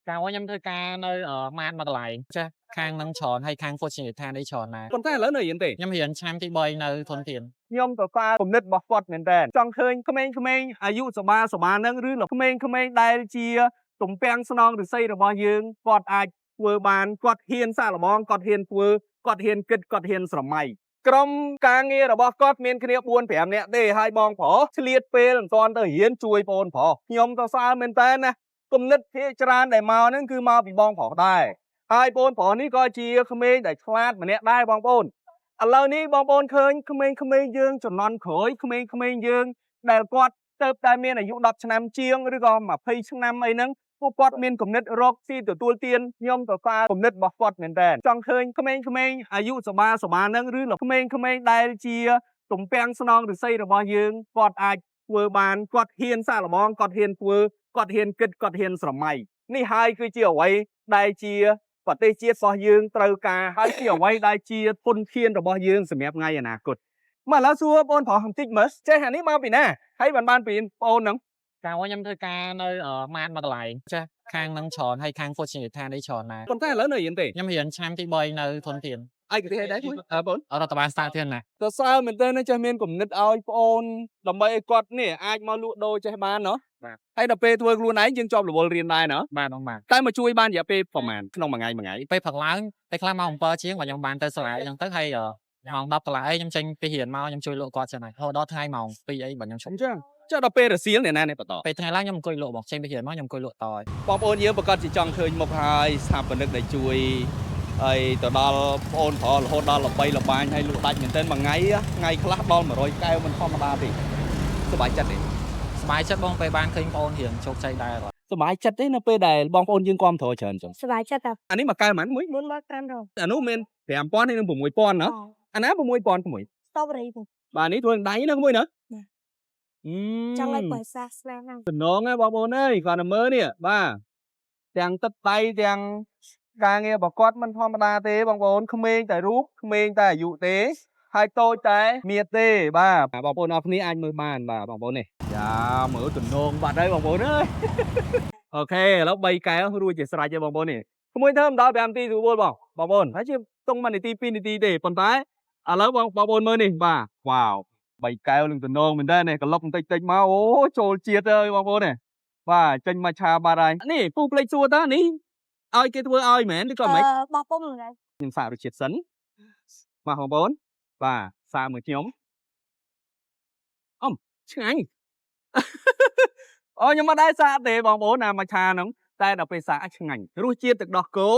Chào anh em thưa ca nơi ở Man mà lại cha khang nâng tròn hay khang phô trình than đấy tròn này ប៉ុន្តែឥឡូវនៅរៀនទេ ខ្ញុំរៀនឆ្នាំទី3នៅធនធានខ្ញុំក៏ស្វាគំនិតរបស់គាត់មែនតើចង់ឃើញក្មេងៗអាយុសមានឹងឬក្មេងៗដែលជាទំពាំងស្នងឫស្សីរបស់យើងគាត់អាចធ្វើបានគាត់ហ៊ានសាកល្បងគាត់ហ៊ានធ្វើគាត់ហ៊ានគិតគាត់ហ៊ានស្រមៃក្រុមការងាររបស់គាត់មានគ្នា4 5នាក់ទេហើយបងប្រុសឆ្លៀតពេលមិនទាន់ទៅរៀនជួយបងប្រុសខ្ញុំក៏ស្អើមែនតើណាគំនិតភាគច្រើនដែលមកហ្នឹងគឺមកពីបងប្រុសដែរហើយបងប្រុសនេះក៏ជាក្មេងដែលឆ្លាតម្នាក់ដែរបងប្អូន ឥឡូវនេះបងប្អូនឃើញក្មេងៗយើងជំនាន់ក្រោយក្មេងៗយើងដែលគាត់ទៅតែមានអាយុ10ឆ្នាំជាងឬក៏20ឆ្នាំអីហ្នឹងពួកគាត់មានគំនិតរកស៊ីទទួលទានខ្ញុំក៏ស្វាគំនិតរបស់គាត់មែនតើចង់ឃើញក្មេងៗអាយុសមាហ្នឹងឬក្មេងៗដែលជាទំពាំងស្នងឫស្សីរបស់យើងគាត់អាចធ្វើបានគាត់ហ៊ានសាកល្បងគាត់ហ៊ានធ្វើគាត់ហ៊ានគិតគាត់ហ៊ានស្រមៃនេះហើយគឺជាអ្វីដែលជា ប្រទេសជាតិរបស់យើងត្រូវការហើយជាអ្វីដែលជាទុនធានរបស់យើងសម្រាប់ថ្ងៃអនាគតមកឥឡូវសួរបងប្រុសបន្តិចមើលចេះអានេះមកពីណាហើយបានពីបងអូនហ្នឹង Chào anh em thưa ca nơi ở Man mà lại cha khang nâng tròn hay khang phô trình than đấy tròn này ប៉ុន្តែឥឡូវនៅរៀនទេ ខ្ញុំរៀនឆ្នាំទី3នៅធនធាន ឯកទេសអីដែរមួយបង ởរដ្ឋបាលសាធារណៈ សរសើរមែនទែនចេះមានគំនិតឲ្យបងអូនដើម្បីឲ្យគាត់នេះអាចមកលក់ដូរចេះបានណោះហើយដល់ពេលធ្វើខ្លួនឯងយើងជាប់រវល់រៀនដែរណោះ បាទបងបាទ តែមកជួយបានរយៈពេលប្រហែលក្នុងមួយថ្ងៃ ពេលផឹកឡើងពេលខ្លះមក7ជាងបាទខ្ញុំបានទៅសាលាអញ្ចឹងទៅហើយម៉ោង10កន្លះអីខ្ញុំចេញពីរៀនមកខ្ញុំជួយលក់គាត់ចឹងហើយរហូតដល់ថ្ងៃម៉ោង2អីបាទខ្ញុំឈប់ អញ្ចឹងចុះដល់ពេលរសៀលអ្នកណានេះបន្ត ពេលថ្ងៃឡើងខ្ញុំអង្គុយលក់បងចេញពីរៀនមកខ្ញុំអង្គុយលក់តហើយ បងប្អូនយើងប្រកាសជាចង់ឃើញមុខហើយស្ថាបនិកដែលជួយហើយទៅដល់បងអូនប្រុសរហូតដល់ល្បីល្បាញហើយលក់ដាច់មែនទែនមួយថ្ងៃខ្លះដល់100កែវមិនធម្មតាទេសប្បាយចិត្តទេ សប្បាយចិត្តបងពេលបានឃើញបងអូនរៀនជោគជ័យដែរបាទ សប្បាយចិត្តទេនៅពេលដែលបងប្អូនយើងគាំទ្រច្រើនចឹង សប្បាយចិត្តតា អានេះមួយកែវហ្មងមួយ 4មក500 អានោះមាន5000ហើយនឹង6000ណាអាណា6000 ស្តបរីទៅ បាទនេះធ្វើដៃណាមួយណា ចង់ឲ្យបើសាស្នាហ្នឹង តំណងហ៎បងប្អូនអើយគាត់ទៅមើលនេះបាទទាំងទឹកដៃទាំងការងាររបស់គាត់មិនធម្មតាទេបងប្អូនក្មេងតែរូបក្មេងតែអាយុទេហើយតូចតែមានទេបាទបងប្អូនអរគ្នាអាចមើលបានបាទបងប្អូននេះយ៉ាមើលតំណងបាត់ហើយបងប្អូនអើយ អូខេឥឡូវ3កែវរួចជាស្រេចហើយបងប្អូននេះក្មួយធ្វើមិនដល់5នាទីស្រួលបងប្អូនហើយជាតុង1នាទី2នាទីទេប៉ុន្តែឥឡូវបងប្អូនមើលនេះបាទវ៉ាវ3កែវនឹងតំណងមែនតើនេះក្លុកបន្តិចតិចមកអូចូលជាតិហើយបងប្អូននេះបាទចេញមកឆាបាត់ហើយនេះពូភ្លេចសួរតើនេះឲ្យគេធ្វើឲ្យមែនឬក៏មិន បោះពុំហ្នឹង ខ្ញុំសាករសជាតិសិនបាទបងប្អូនបាទសារមួយខ្ញុំឆ្ងាញ់ អូខ្ញុំមិនដែរសាកទេបងប្អូនណាមកឆាហ្នឹងតែដល់ពេលសាកឆ្ងាញ់រសជាតិទឹកដោះគោ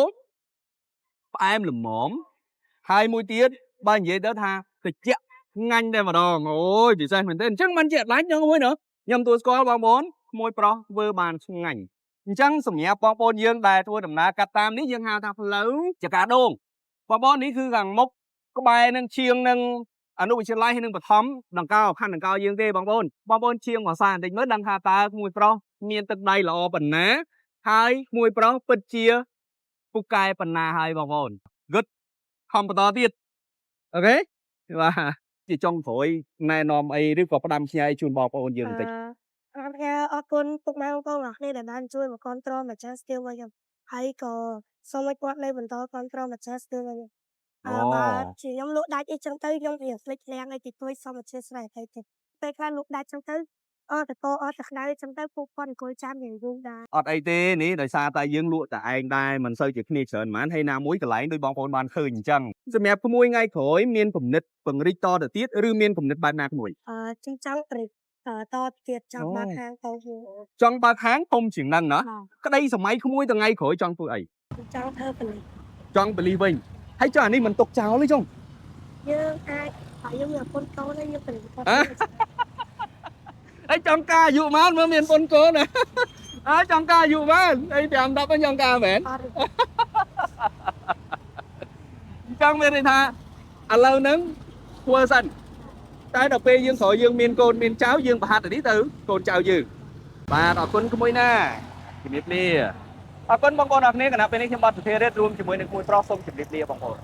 ផ្អែមល្មមហើយមួយទៀតបើនិយាយទៅថាត្រជាក់ឆ្ងាញ់តែម្ដងអូយពិសេសមែនទេអញ្ចឹងមិនជាដាច់ហ្នឹងមួយណាខ្ញុំទួស្គាល់បងប្អូនក្មួយប្រុសធ្វើបានឆ្ងាញ់អញ្ចឹងសម្រាប់បងប្អូនយើងដែលធ្វើដំណើរកាត់តាមនេះយើងហៅថាផ្លូវចកាដូងបងប្អូននេះគឺខាងមុខក្បែរនឹងឈៀងនឹង អនុវិទ្យាល័យនឹងបឋមដង្កោខណ្ឌដង្កោយើងទេបងប្អូនជាងភាសាបន្តិចមើលដឹងថាតើក្មួយប្រុសមានទឹកដៃល្អប៉ុណ្ណាហើយក្មួយប្រុសពិតជាពូកែប៉ុណ្ណាហើយបងប្អូន good ខំបន្តទៀតអូខេបាទជាចុងក្រោយណែនាំអីឬក៏ផ្ដាំខ្ញែជូនបងប្អូនយើងបន្តិច អរគុណពុកម៉ែបងប្អូនអរគ្នាដែលបានជួយមកគ្រប់គ្រងម្ចាស់ស្ទៀវវិញហើយក៏សូមឲ្យគាត់នៅបន្តគ្រប់គ្រងម្ចាស់ស្ទៀវវិញបាទជាខ្ញុំលក់ដាច់អីចឹងទៅខ្ញុំវាផ្លេចឃ្លាំងអីទីទួយសូមអធិស្ឋានអីទៅពេលខ្លះលក់ដាច់ចឹងទៅអត់តអត់តែក្តៅចឹងទៅពួកគាត់អង្គុយចាំយើងយូរដែរ អត់អីទេនេះដោយសារតែយើងលក់តែឯងដែរមិនសូវជាគ្នាច្រើនហ្មងហើយណាមួយកន្លែងដោយបងប្អូនបានឃើញអញ្ចឹងសម្រាប់ក្មួយថ្ងៃក្រោយមានគំនិតពង្រីកតទៅទៀតឬមានគំនិតបែបណាក្មួយ ចឹងចង់ព្រិចតទៀតចង់បើកហាងទៅ ចង់បើកហាងធំជាងហ្នឹងណាក្តីសម័យក្មួយថ្ងៃក្រោយចង់ធ្វើអី ចង់ធ្វើប៉លី ចង់បលីវិញហើយចុះអានេះមិនຕົកចោលទេចុង យើងអាចហើយយើងមានប៉ុនតូនហើយយើងប៉លី ហើយចង់ការអាយុបានមើលមានប៉ុនកូនណាហើយចង់ការអាយុបានហើយ5 10ហ្នឹងចង់ការមែន ចង់មានន័យថាឥឡូវហ្នឹងធ្វើសិនតែដល់ពេលយើងក្រោយយើងមានកូនមានចៅយើងប្រហាត់ទៅនេះទៅកូនចៅយើងបាទអរគុណក្មួយណាជំរាបលាអរគុណបងប្អូនអរគ្នាគណៈពេលនេះខ្ញុំបាទសុធារិទ្ធរួមជាមួយនឹងក្មួយប្រុសសូមជំរាបលាបងប្អូន